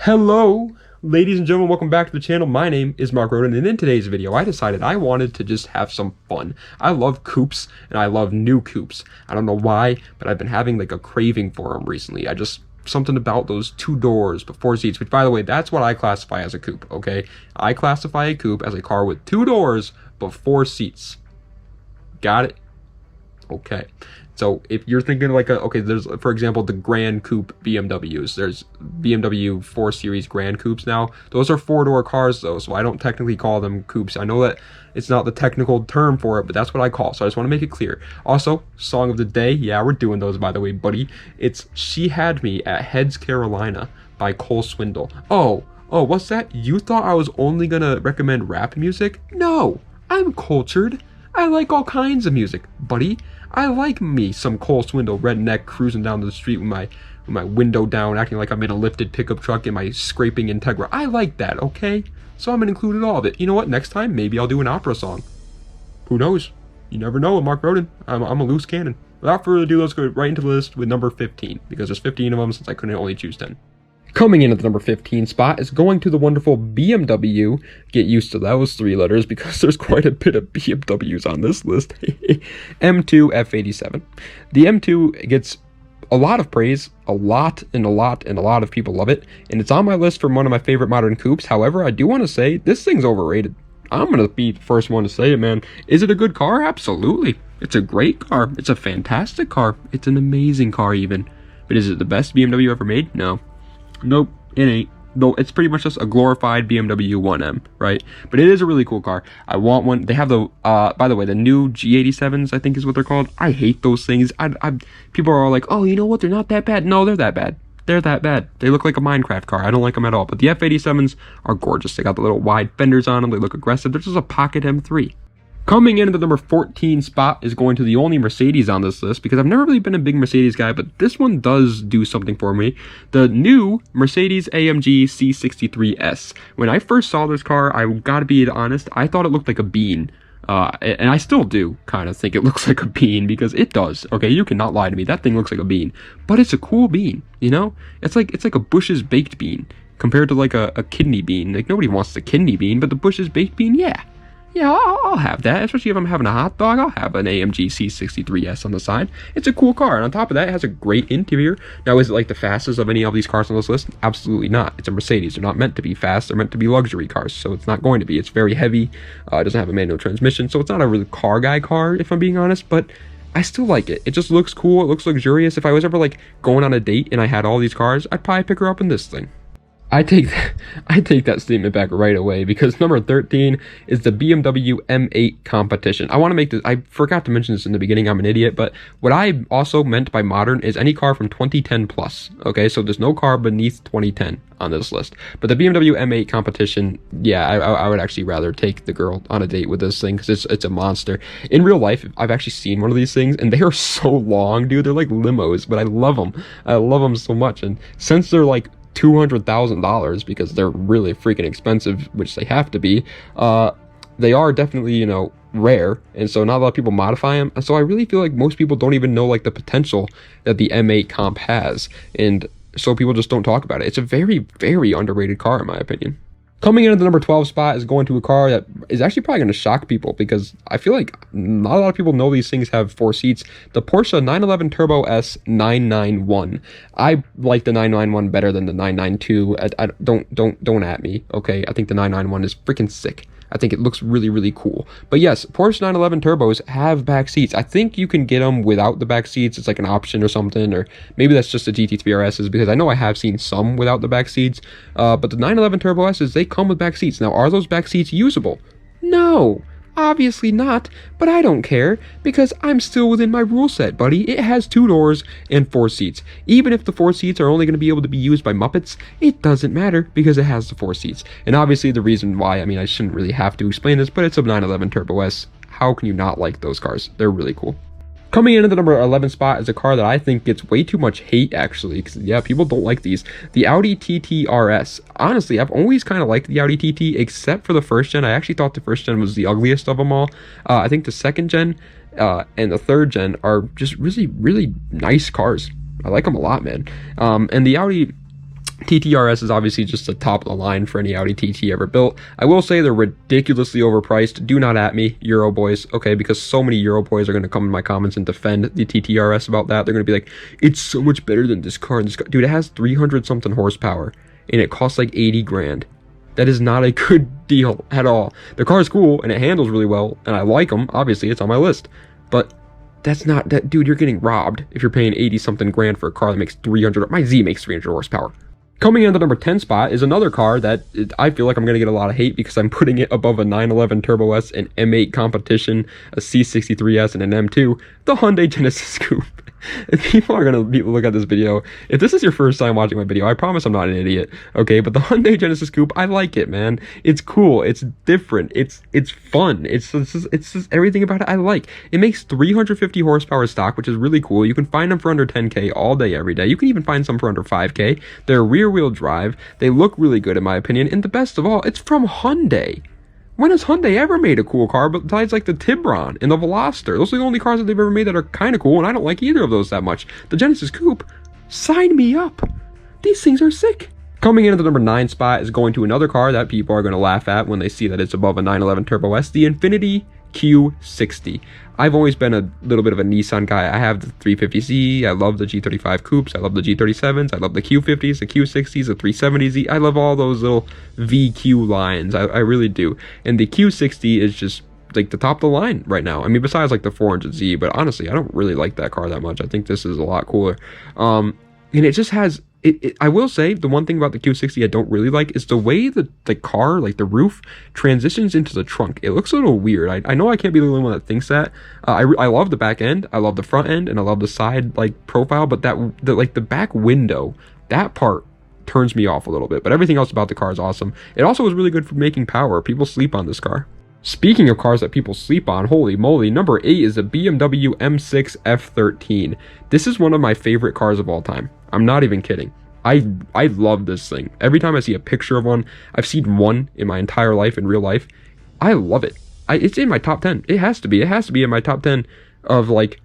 Hello, ladies and gentlemen, welcome back to the channel. My name is Mark Roden, and in today's video, I decided I wanted to just have some fun. I love coupes, and I love new coupes. I don't know why, but I've been having like a craving for them recently. Something about those 2 doors but 4 seats, which by the way, that's what I classify as a coupe, okay? I classify a coupe as a car with 2 doors but 4 seats. Got it? Okay. So if you're thinking like there's, for example, the Grand Coupe BMWs. There's BMW 4 Series Grand Coupes now. Those are 4-door cars though, so I don't technically call them coupes. I know that it's not the technical term for it, but that's what I call it. So I just want to make it clear. Also, song of the day. Yeah, we're doing those, by the way, buddy. It's She Had Me at Heads, Carolina by Cole Swindle. Oh, what's that? You thought I was only gonna recommend rap music? No, I'm cultured. I like all kinds of music, buddy. I like me some Cole Swindle redneck cruising down the street with my window down, acting like I'm in a lifted pickup truck and my scraping Integra. I like that, okay? So I'm gonna include all of it. You know what? Next time, maybe I'll do an opera song. Who knows? You never know with Mark Roden. I'm a loose cannon. Without further ado, let's go right into the list with number 15, because there's 15 of them since I couldn't only choose 10. Coming in at the number 15 spot is going to the wonderful BMW. Get used to those 3 letters because there's quite a bit of BMWs on this list. M2 F87. The M2 gets a lot of praise, a lot of people love it, and it's on my list for one of my favorite modern coupes. However, I do want to say this thing's overrated. I'm going to be the first one to say it, man. Is it a good car? Absolutely. It's a great car. It's a fantastic car. It's an amazing car even. But is it the best BMW ever made? No. Nope, it ain't. Though it's pretty much just a glorified BMW 1M, right? But it is a really cool car. I want one. They have the, by the way, the new G87s, I think is what they're called. I hate those things. People are all like, oh, you know what? They're not that bad. No, they're that bad. They're that bad. They look like a Minecraft car. I don't like them at all. But the F87s are gorgeous. They got the little wide fenders on them. They look aggressive. They're just a pocket M3. Coming in at the number 14 spot is going to the only Mercedes on this list, because I've never really been a big Mercedes guy, but this one does do something for me. The new Mercedes AMG C63S. When I first saw this car, I gotta be honest, I thought it looked like a bean. And I still do kind of think it looks like a bean, because it does. Okay, you cannot lie to me. That thing looks like a bean. But it's a cool bean, you know? It's like a Bush's baked bean compared to like a kidney bean. Like, nobody wants the kidney bean, but the Bush's baked bean, yeah. Yeah, I'll have that, especially if I'm having a hot dog. I'll have an AMG C63S on the side. It's a cool car, and on top of that, it has a great interior. Now, is it like the fastest of any of these cars on this list? Absolutely not. It's a Mercedes. They're not meant to be fast. They're meant to be luxury cars, so it's not going to be. It's very heavy. It doesn't have a manual transmission, so it's not a really car guy car, if I'm being honest, but I still like it. It just looks cool. It looks luxurious. If I was ever like going on a date and I had all these cars, I'd probably pick her up in this thing. I take that statement back right away, because number 13 is the BMW M8 Competition. I want to make this, I forgot to mention this in the beginning, I'm an idiot, but what I also meant by modern is any car from 2010 plus, okay? So there's no car beneath 2010 on this list. But the BMW M8 Competition, yeah, I would actually rather take the girl on a date with this thing, because it's a monster. In real life, I've actually seen one of these things, and they are so long, dude. They're like limos, but I love them. I love them so much, and since they're like $200,000, because they're really freaking expensive, which they have to be, they are definitely, you know, rare, and so not a lot of people modify them, and so I really feel like most people don't even know like the potential that the M8 Comp has, and so people just don't talk about it. It's a very, very underrated car in my opinion. Coming in at the number 12 spot is going to a car that is actually probably going to shock people, because I feel like not a lot of people know these things have 4 seats. The Porsche 911 Turbo S 991. I like the 991 better than the 992. Don't at me, okay? I think the 991 is freaking sick. I think it looks really, really cool. But yes, Porsche 911 Turbos have back seats. I think you can get them without the back seats. It's like an option or something, or maybe that's just the GT3 RSs, because I know I have seen some without the back seats. But the 911 Turbo S's, they come with back seats. Now, are those back seats usable? No. Obviously not, but I don't care, because I'm still within my rule set, buddy. It has 2 doors and 4 seats. Even if the 4 seats are only going to be able to be used by Muppets, it doesn't matter, because it has the 4 seats. And obviously the reason why, I mean, I shouldn't really have to explain this, but it's a 911 Turbo S. How can you not like those cars? They're really cool. Coming in at the number 11 spot is a car that I think gets way too much hate, actually, because, yeah, people don't like these. The Audi TT RS. Honestly, I've always kind of liked the Audi TT, except for the first gen. I actually thought the first gen was the ugliest of them all. I think the second gen and the third gen are just really, really nice cars. I like them a lot, man. And the Audi TT RS is obviously just the top of the line for any Audi TT ever built. I will say they're ridiculously overpriced. Do not at me, Euro boys, okay? Because so many Euro boys are going to come in my comments and defend the TT RS about that. They're going to be like, it's so much better than this car. And this car. Dude, it has 300 something horsepower and it costs like 80 grand. That is not a good deal at all. The car is cool and it handles really well and I like them. Obviously, it's on my list. But that's not that, dude, you're getting robbed if you're paying 80 something grand for a car that makes 300. My Z makes 300 horsepower. Coming in at the number 10 spot is another car that I feel like I'm going to get a lot of hate because I'm putting it above a 911 Turbo S, an M8 Competition, a C63S, and an M2, the Hyundai Genesis Coupe. If people are going to look at this video, if this is your first time watching my video, I promise I'm not an idiot, okay? But the Hyundai Genesis Coupe, I like it, man. It's cool. It's different. It's fun. It's just everything about it I like. It makes 350 horsepower stock, which is really cool. You can find them for under 10K all day, every day. You can even find some for under 5K. They're rear-wheel drive. They look really good, in my opinion. And the best of all, it's from Hyundai. When has Hyundai ever made a cool car besides like the Tibron and the Veloster? Those are the only cars that they've ever made that are kind of cool, and I don't like either of those that much. The Genesis Coupe, sign me up. These things are sick. Coming in at the number 9 spot is going to another car that people are going to laugh at when they see that it's above a 911 Turbo S, the Infiniti Q60. I've always been a little bit of a Nissan guy. I have the 350Z, I love the G35 Coupes, I love the G37s, I love the Q50s, the Q60s, the 370Z. I love all those little VQ lines. I really do. And the Q60 is just like the top of the line right now. I mean, besides like the 400Z, but honestly, I don't really like that car that much. I think this is a lot cooler. And it just has I will say the one thing about the Q60 I don't really like is the way the car, like the roof, transitions into the trunk. It looks a little weird. I know I can't be the only one that thinks that. I love the back end, I love the front end, and I love the side like profile, but the back window, that part turns me off a little bit. But everything else about the car is awesome. It also is really good for making power. People sleep on this car. Speaking of cars that people sleep on, holy moly, number 8 is a BMW M6 F13. This is one of my favorite cars of all time. I'm not even kidding. I love this thing. Every time I see a picture of one, I've seen one in my entire life in real life. I love it. It's in my top 10. It has to be. It has to be in my top 10 of like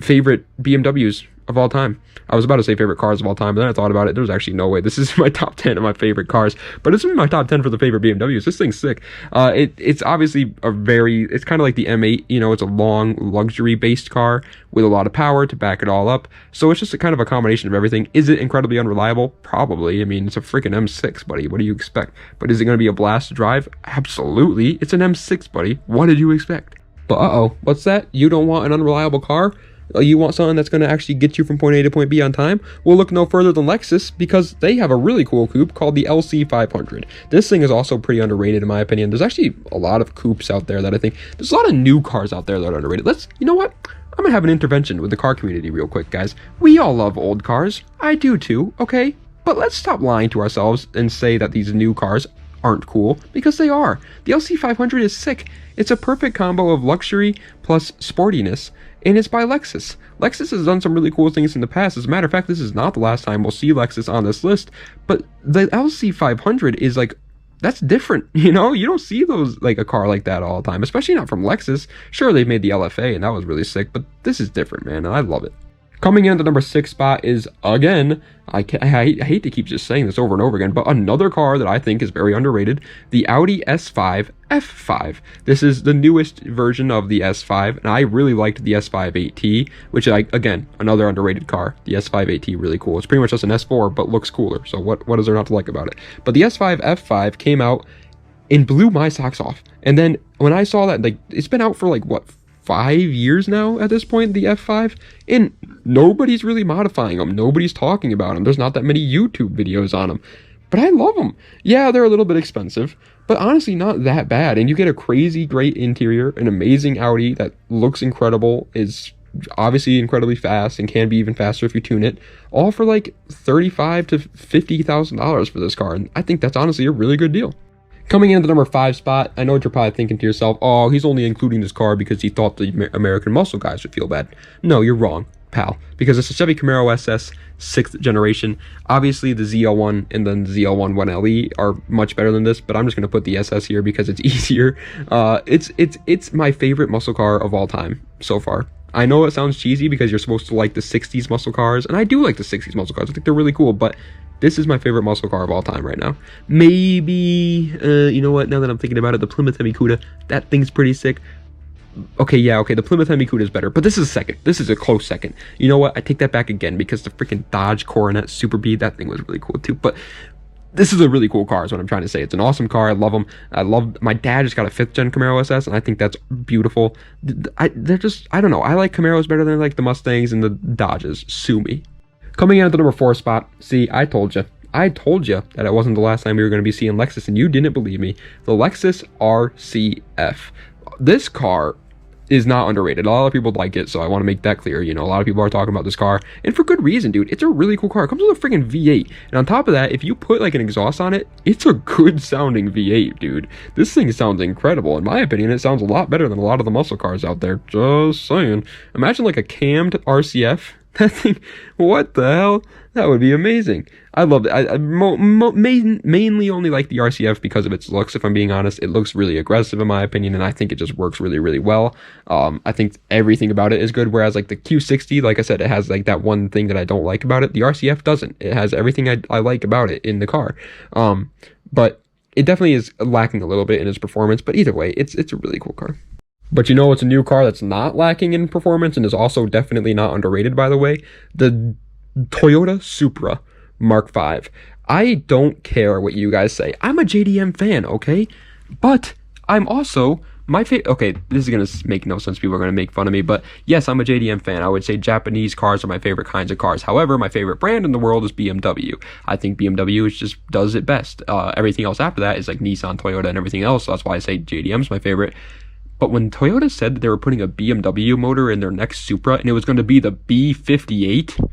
favorite BMWs of all time. I was about to say favorite cars of all time, but then I thought about it. There's actually no way. This is my top 10 of my favorite cars, but it's in my top 10 for the favorite BMWs. This thing's sick. It's obviously it's kind of like the M8, you know, it's a long luxury based car with a lot of power to back it all up. So it's just a kind of a combination of everything. Is it incredibly unreliable? Probably. I mean, it's a freaking M6, buddy. What do you expect? But is it going to be a blast to drive? Absolutely. It's an M6, buddy. What did you expect? But uh-oh, what's that? You don't want an unreliable car? You want something that's going to actually get you from point A to point B on time? Well, look no further than Lexus, because they have a really cool coupe called the LC500. This thing is also pretty underrated in my opinion. There's actually a lot of coupes out there that I think, there's a lot of new cars out there that are underrated. You know what? I'm going to have an intervention with the car community real quick, guys. We all love old cars. I do too, okay? But let's stop lying to ourselves and say that these new cars aren't cool, because they are. The LC500 is sick. It's a perfect combo of luxury plus sportiness, and it's by Lexus. Lexus has done some really cool things in the past. As a matter of fact, this is not the last time we'll see Lexus on this list, but the LC500 is like, that's different, you know? You don't see those, like a car like that all the time, especially not from Lexus. Sure, they've made the LFA, and that was really sick, but this is different, man, and I love it. Coming in at the number 6 spot is, again, I hate to keep just saying this over and over again, but another car that I think is very underrated, the Audi S5 F5. This is the newest version of the S5, and I really liked the S5 8T, which, again, another underrated car. The S5 8T, really cool. It's pretty much just an S4, but looks cooler, so what is there not to like about it? But the S5 F5 came out and blew my socks off. And then when I saw that, like, it's been out for, like, what, 5 years now at this point, the F5, and nobody's really modifying them. Nobody's talking about them. There's not that many YouTube videos on them, but I love them. Yeah, they're a little bit expensive, but honestly not that bad. And you get a crazy great interior, an amazing Audi that looks incredible, is obviously incredibly fast and can be even faster if you tune it, all for like $35,000 to $50,000 for this car. And I think that's honestly a really good deal. Coming in at the number 5 spot, I know what you're probably thinking to yourself, oh, he's only including this car because he thought the American muscle guys would feel bad. No, you're wrong, pal, because it's a Chevy Camaro SS 6th generation. Obviously, the ZL1 and then the ZL1 1LE are much better than this, but I'm just going to put the SS here because it's easier. It's my favorite muscle car of all time so far. I know it sounds cheesy because you're supposed to like the 60s muscle cars, and I do like the 60s muscle cars. I think they're really cool, but This is my favorite muscle car of all time right now. Maybe, you know what, now that I'm thinking about it, the Plymouth Hemi Cuda, that thing's pretty sick. Okay, yeah, okay, the Plymouth Hemi Cuda is better, but this is second. This is a close second. You know what, I take that back again, because the freaking Dodge Coronet Super B, that thing was really cool too. But this is a really cool car is what I'm trying to say. It's an awesome car. I love them. My dad just got a 5th gen Camaro SS, and I think that's beautiful. They're just, I don't know, I like Camaros better than like the Mustangs and the Dodges. Sue me. Coming in at the number 4 spot, see, I told you that it wasn't the last time we were going to be seeing Lexus, and you didn't believe me. The Lexus RCF. This car is not underrated. A lot of people like it, so I want to make that clear. You know, a lot of people are talking about this car, and for good reason, dude. It's a really cool car. It comes with a freaking V8, and on top of that, if you put like an exhaust on it, it's a good sounding V8, dude. This thing sounds incredible. In my opinion, it sounds a lot better than a lot of the muscle cars out there. Just saying. Imagine like a cammed RCF. That thing, what the hell? That would be amazing. I love it. I mainly only like the RCF because of its looks, if I'm being honest. It looks really aggressive in my opinion, and I think it just works really, really well. I think everything about it is good, whereas like the Q60, like I said, it has like that one thing that I don't like about it. The RCF doesn't. It has everything I like about it in the car. But it definitely is lacking a little bit in its performance, but either way, it's a really cool car. But you know what's a new car that's not lacking in performance and is also definitely not underrated, by the way? The Toyota Supra Mark V. I don't care what you guys say. I'm a JDM fan, okay? But I'm also okay, this is going to make no sense. People are going to make fun of me, but yes, I'm a JDM fan. I would say Japanese cars are my favorite kinds of cars. However, my favorite brand in the world is BMW. I think BMW just does it best. Everything else after that is like Nissan, Toyota, and everything else. So that's why I say JDM's my favorite. But when Toyota said that they were putting a BMW motor in their next Supra, and it was going to be the B58,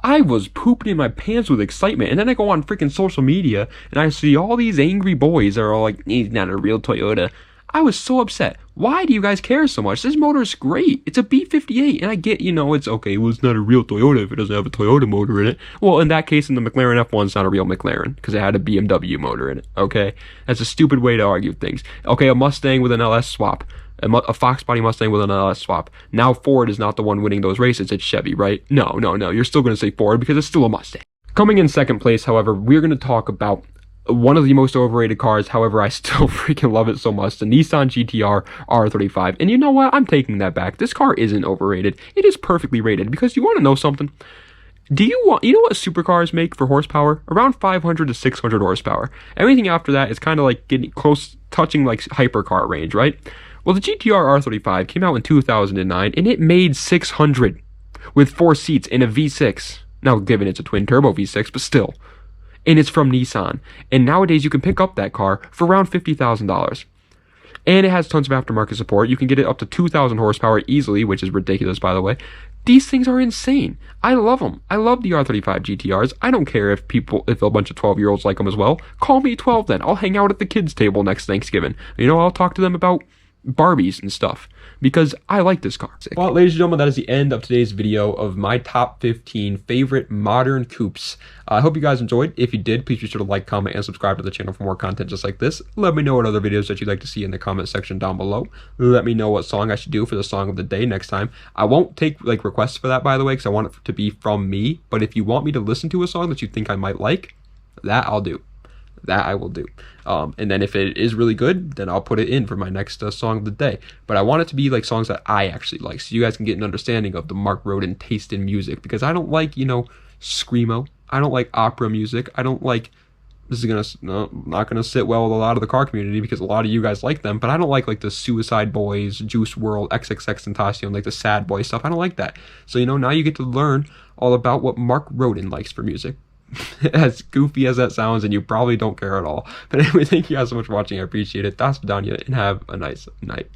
I was pooping in my pants with excitement. And then I go on freaking social media, and I see all these angry boys that are all like, he's not a real Toyota. I was so upset. Why do you guys care so much? This motor is great. It's a B58, and I get, you know, it's okay. Well, it's not a real Toyota if it doesn't have a Toyota motor in it. Well, in that case, in the McLaren F1, it's not a real McLaren because it had a BMW motor in it, okay? That's a stupid way to argue things. Okay, a Mustang with an LS swap. A Fox body Mustang with an LS swap. Now Ford is not the one winning those races. It's Chevy, right? No. You're still going to say Ford because it's still a Mustang. Coming in second place, however, we're going to talk about one of the most overrated cars. However, I still freaking love it so much. The Nissan GTR R35. And you know what? I'm taking that back. This car isn't overrated. It is perfectly rated because you want to know something? You know what supercars make for horsepower? Around 500 to 600 horsepower. Everything after that is kind of like getting close, touching like hypercar range, right? Well, the GTR R35 came out in 2009, and it made 600 with 4 seats in a V6. Now, given it's a twin-turbo V6, but still. And it's from Nissan. And nowadays, you can pick up that car for around $50,000. And it has tons of aftermarket support. You can get it up to 2,000 horsepower easily, which is ridiculous, by the way. These things are insane. I love them. I love the R35 GTRs. I don't care if a bunch of 12-year-olds like them as well. Call me 12 then. I'll hang out at the kids' table next Thanksgiving. You know, I'll talk to them about Barbies and stuff because I like this car. Well, ladies and gentlemen, that is the end of today's video of my top 15 favorite modern coupes. I hope you guys enjoyed. If you did, please be sure to like, comment, and subscribe to the channel for more content just like this. Let me know what other videos that you'd like to see in the comment section down below. Let me know what song I should do for the song of the day next time. I won't take like requests for that, by the way, because I want it to be from me. But if you want me to listen to a song that you think I might like, that I'll do. That I will do. And then if it is really good, then I'll put it in for my next song of the day. But I want it to be like songs that I actually like, so you guys can get an understanding of the Mark Roden taste in music. Because I don't like, you know, screamo. I don't like opera music. I don't like, this is not gonna sit well with a lot of the car community because a lot of you guys like them. But I don't like the Suicide Boys, Juice WRLD, XXXTentacion, like the sad boy stuff. I don't like that. So, you know, now you get to learn all about what Mark Roden likes for music. As goofy as that sounds, and you probably don't care at all. But anyway, thank you guys so much for watching. I appreciate it. Das Vidania, and have a nice night.